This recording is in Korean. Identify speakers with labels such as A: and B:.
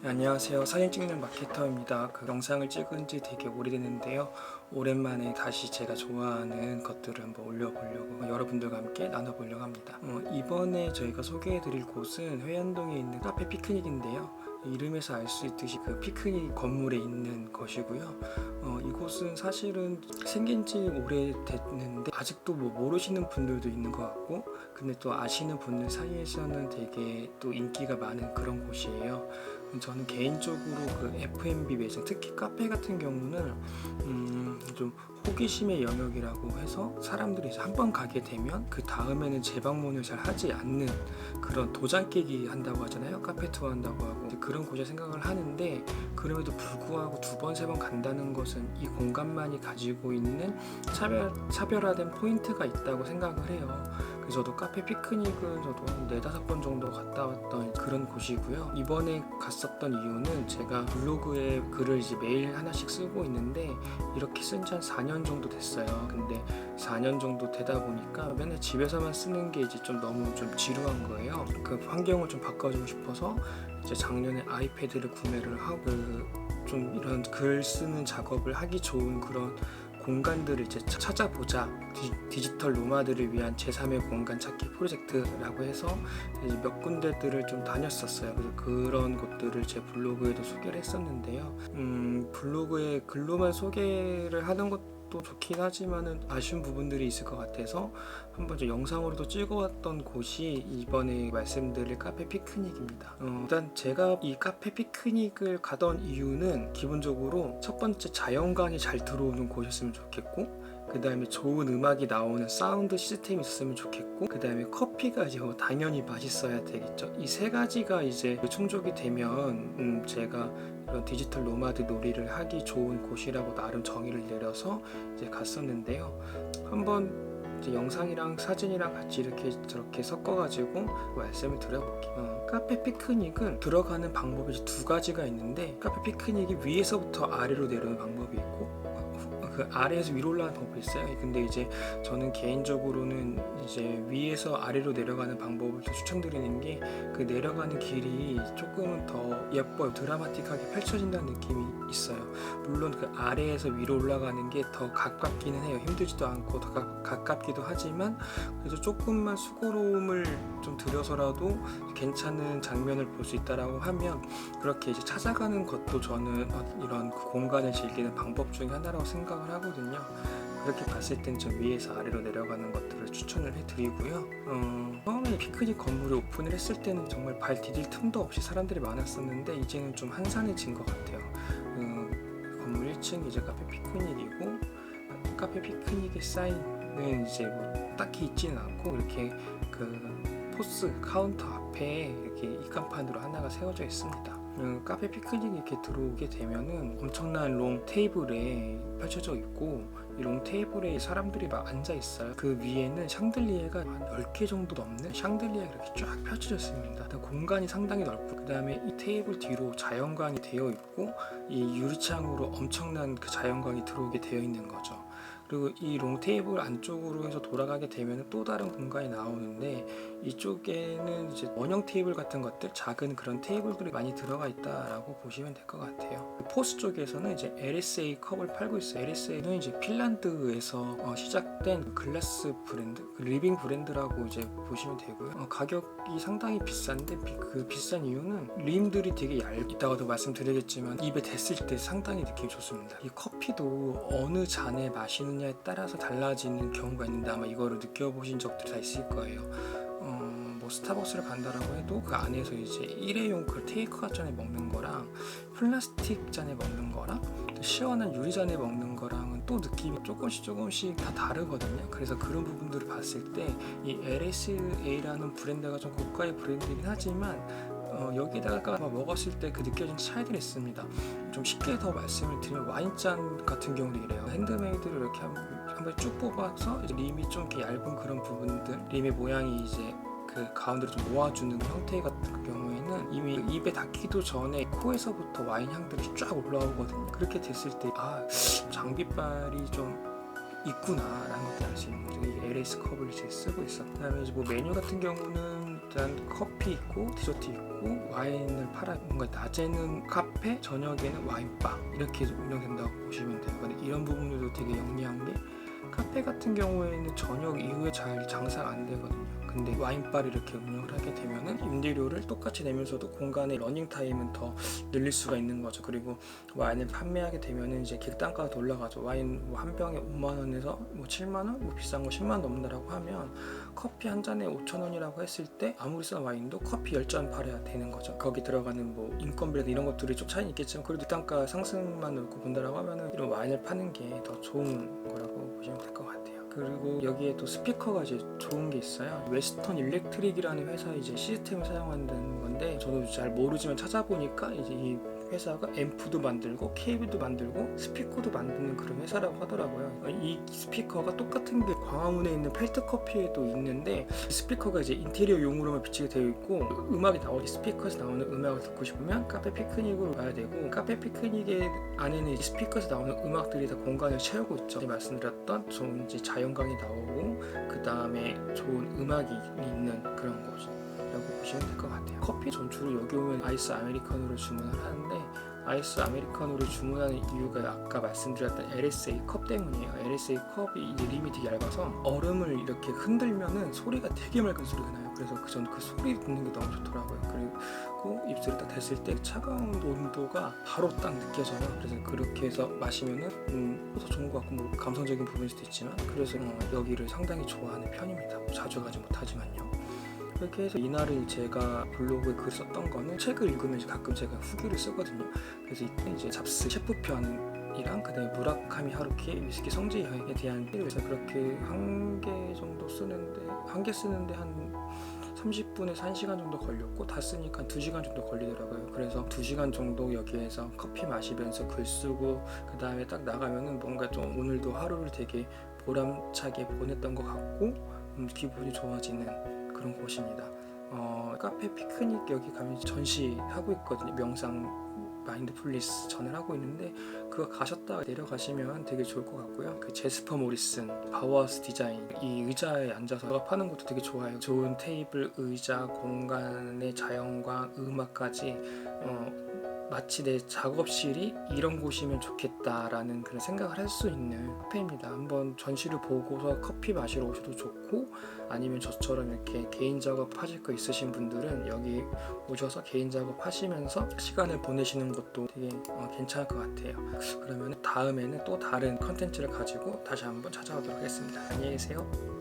A: 안녕하세요. 사진 찍는 마케터입니다. 영상을 찍은 지 되게 오래됐는데요. 오랜만에 다시 제가 좋아하는 것들을 한번 올려보려고 여러분들과 함께 나눠보려고 합니다. 이번에 저희가 소개해드릴 곳은 회원동에 있는 카페 피크닉인데요. 이름에서 알 수 있듯이 그 피크닉 건물에 있는 것이고요. 이곳은 사실은 생긴 지 오래됐는데 아직도 모르시는 분들도 있는 것 같고, 근데 또 아시는 분들 사이에서는 되게 또 인기가 많은 그런 곳이에요. 저는 개인적으로 그 F&B 매장, 특히 카페 같은 경우는 좀 호기심의 영역이라고 해서 사람들이 한 번 가게 되면 그 다음에는 재방문을 잘 하지 않는 그런 도장 깨기 한다고 하잖아요. 카페 투어 한다고 하고 그런 곳이라 생각을 하는데, 그럼에도 불구하고 두 번, 세 번 간다는 것은 이 공간만이 가지고 있는 차별화된 포인트가 있다고 생각을 해요. 그래서 저도 카페 피크닉은 저도 한 4-5번 정도 갔다 왔던 그런 곳이고요. 이번에 갔었던 이유는 제가 블로그에 글을 이제 매일 하나씩 쓰고 있는데 이렇게 쓴 지 한 4년 정도 됐어요. 근데 4년 정도 되다 보니까 맨날 집에서만 쓰는 게 이제 좀 너무 좀 지루한 거예요. 그 환경을 좀 바꿔주고 싶어서 이제 작년에 아이패드를 구매를 하고 좀 이런 글 쓰는 작업을 하기 좋은 그런 공간들을 이제 찾아보자, 디지털 노마드를 위한 제3의 공간 찾기 프로젝트라고 해서 몇 군데들을 좀 다녔었어요. 그래서 그런 곳들을 제 블로그에도 소개를 했었는데요. 블로그에 글로만 소개를 하는 것도 좋긴 하지만은 아쉬운 부분들이 있을 것 같아서 한번 영상으로도 찍어왔던 곳이 이번에 말씀드릴 카페 피크닉입니다. 일단 제가 이 카페 피크닉을 가던 이유는 기본적으로 첫 번째 자연광이 잘 들어오는 곳이었으면 좋겠고, 그 다음에 좋은 음악이 나오는 사운드 시스템이 있었으면 좋겠고, 그 다음에 커피가 이제 당연히 맛있어야 되겠죠. 이 세 가지가 이제 충족이 되면 제가 이런 디지털 노마드 놀이를 하기 좋은 곳이라고 나름 정의를 내려서 이제 갔었는데요. 한번 이제 영상이랑 사진이랑 같이 이렇게 저렇게 섞어가지고 말씀을 드려볼게요. 카페 피크닉은 들어가는 방법이 두 가지가 있는데, 카페 피크닉이 위에서부터 아래로 내려오는 방법이 있고 그 아래에서 위로 올라가는 방법이 있어요. 근데 이제 저는 개인적으로는 이제 위에서 아래로 내려가는 방법을 더 추천드리는 게, 그 내려가는 길이 조금은 더 예뻐요. 드라마틱하게 펼쳐진다는 느낌이 있어요. 물론 그 아래에서 위로 올라가는 게 더 가깝기는 해요. 힘들지도 않고 더 가깝기도 하지만, 그래도 조금만 수고로움을 좀 들여서라도 괜찮은 장면을 볼 수 있다라고 하면 그렇게 이제 찾아가는 것도 저는 이런 공간을 즐기는 방법 중에 하나라고 생각을 하거든요. 그렇게 봤을 땐 좀 위에서 아래로 내려가는 것들을 추천을 해드리고요. 처음에 피크닉 건물을 오픈을 했을 때는 정말 발 디딜 틈도 없이 사람들이 많았었는데 이제는 좀 한산해진 것 같아요. 건물 1층 이제 카페 피크닉이고, 카페 피크닉의 사인은 이제 딱히 있지는 않고 이렇게 그 포스 카운터 앞에 이렇게 입간판으로 하나가 세워져 있습니다. 카페 피크닉 이렇게 들어오게 되면은 엄청난 롱 테이블에 펼쳐져 있고, 이 롱 테이블에 사람들이 막 앉아 있어요. 그 위에는 샹들리에가 한 10개 정도 넘는 샹들리에가 이렇게 쫙 펼쳐져 있습니다. 공간이 상당히 넓고, 그 다음에 이 테이블 뒤로 자연광이 되어 있고, 이 유리창으로 엄청난 그 자연광이 들어오게 되어 있는 거죠. 그리고 이 롱 테이블 안쪽으로 해서 돌아가게 되면 또 다른 공간이 나오는데, 이쪽에는 이제 원형 테이블 같은 것들, 작은 그런 테이블들이 많이 들어가 있다라고 보시면 될 것 같아요. 포스 쪽에서는 이제 LSA 컵을 팔고 있어요. LSA는 이제 핀란드에서 시작된 글라스 브랜드, 리빙 브랜드라고 이제 보시면 되고요. 가격이 상당히 비싼데 그 비싼 이유는 림들이 되게 이따가도 말씀드리겠지만 입에 댔을 때 상당히 느낌이 좋습니다. 이 커피도 어느 잔에 마시느냐에 따라서 달라지는 경우가 있는데 아마 이거를 느껴보신 적들이 다 있을 거예요. 스타벅스를 간다라고 해도 그 안에서 이제 일회용 그 테이크아웃 잔에 먹는 거랑 플라스틱 잔에 먹는 거랑 또 시원한 유리잔에 먹는 거랑은 또 느낌이 조금씩 다 다르거든요. 그래서 그런 부분들을 봤을 때 이 LSA라는 브랜드가 좀 고가의 브랜드이긴 하지만 여기다가 먹었을 때 그 느껴진 차이들이 있습니다. 좀 쉽게 더 말씀을 드리면 와인잔 같은 경우도 이래요. 핸드메이드를 이렇게 한번 쭉 뽑아서 이제 림이 좀 이렇게 얇은 그런 부분들, 림의 모양이 이제 그 가운데로 좀 모아주는 형태 같은 경우에는 이미 입에 닿기도 전에 코에서부터 와인 향들이 쫙 올라오거든요. 그렇게 됐을 때 장비빨이 좀 있구나 라는 것도 알 수 있는 거죠. 이 LS 컵을 이제 쓰고 있어. 그다음에 이제 메뉴 같은 경우는 일단 커피 있고 디저트 있고 와인을 팔아, 뭔가 낮에는 카페, 저녁에는 와인바 이렇게 운영된다고 보시면 돼요. 근데 이런 부분들도 되게 영리한 게 카페 같은 경우에는 저녁 이후에 잘 장사가 안 되거든요. 근데 와인바를 이렇게 운영을 하게 되면은 임대료를 똑같이 내면서도 공간의 러닝 타임은 더 늘릴 수가 있는 거죠. 그리고 와인을 판매하게 되면은 이제 객단가가 더 올라가죠. 와인 뭐 한 병에 5만 원에서 뭐 7만 원, 뭐 비싼 거 10만 원 넘는다라고 하면 커피 한 잔에 5천 원이라고 했을 때 아무리 싼 와인도 커피 10잔 팔아야 되는 거죠. 거기 들어가는 뭐 인건비라든 이런 것들이 좀 차이는 있겠지만 그래도 객단가 상승만 놓고 본다라고 하면은 이런 와인을 파는 게 더 좋은 거라고 보시면 될 것 같아요. 그리고 여기에 또 스피커가 이제 좋은 게 있어요. 웨스턴 일렉트릭이라는 회사 이제 시스템을 사용한다는 건데 저도 잘 모르지만 찾아보니까 이제 이 회사가 앰프도 만들고 케이블도 만들고 스피커도 만드는 그런 회사라고 하더라고요. 이 스피커가 똑같은 게 광화문에 있는 펠트 커피에도 있는데 스피커가 이제 인테리어용으로만 비치게 되어 있고 음악이 나오지 스피커에서 나오는 음악을 듣고 싶으면 카페 피크닉으로 가야 되고 카페 피크닉의 안에는 스피커에서 나오는 음악들이 다 공간을 채우고 있죠. 말씀드렸던 좋은 이제 자연광이 나오고 그 다음에 좋은 음악이 있는 그런 곳이라고 보시면 될 것 같아요. 커피 전 주로 여기 오면 아이스 아메리카노를 주문을 하는데 아이스 아메리카노를 주문하는 이유가 아까 말씀드렸던 LSA 컵 때문이에요. LSA 컵이 이제 림이 되게 얇아서 얼음을 이렇게 흔들면은 소리가 되게 맑은 소리가 나요. 그래서 전 그 소리 듣는 게 너무 좋더라고요. 그리고 입술에 딱 댔을 때 차가운 온도가 바로 딱 느껴져요. 그래서 그렇게 해서 마시면은 더 좋은 것 같고 뭐 감성적인 부분일 수도 있지만 그래서 여기를 상당히 좋아하는 편입니다. 자주 가지 못하지만요. 그렇게 해서 이날을 제가 블로그에 글 썼던 거는 책을 읽으면 가끔 제가 후기를 쓰거든요. 그래서 이때 이제 잡스 셰프 편이랑 그다음에 무라카미 하루키의 위스키 성지 여행에 대한 그래서 그렇게 한 개 정도 쓰는데 한 개 쓰는데 한 30분에서 1시간 정도 걸렸고 다 쓰니까 2시간 정도 걸리더라고요. 그래서 2시간 정도 여기에서 커피 마시면서 글 쓰고 그 다음에 딱 나가면은 뭔가 좀 오늘도 하루를 되게 보람차게 보냈던 것 같고 기분이 좋아지는 그런 곳입니다. 카페 피크닉 여기 가면 전시하고 있거든요. 명상 마인드풀리스 전을 하고 있는데 그거 가셨다가 내려가시면 되게 좋을 것 같고요. 그 제스퍼 모리슨 바우하우스 디자인 이 의자에 앉아서 작업하는 것도 되게 좋아요. 좋은 테이블, 의자, 공간의 자연광, 음악까지 마치 내 작업실이 이런 곳이면 좋겠다라는 그런 생각을 할 수 있는 카페입니다. 한번 전시를 보고서 커피 마시러 오셔도 좋고 아니면 저처럼 이렇게 개인 작업하실 거 있으신 분들은 여기 오셔서 개인 작업하시면서 시간을 보내시는 것도 되게 괜찮을 것 같아요. 그러면 다음에는 또 다른 컨텐츠를 가지고 다시 한번 찾아오도록 하겠습니다. 안녕히 계세요.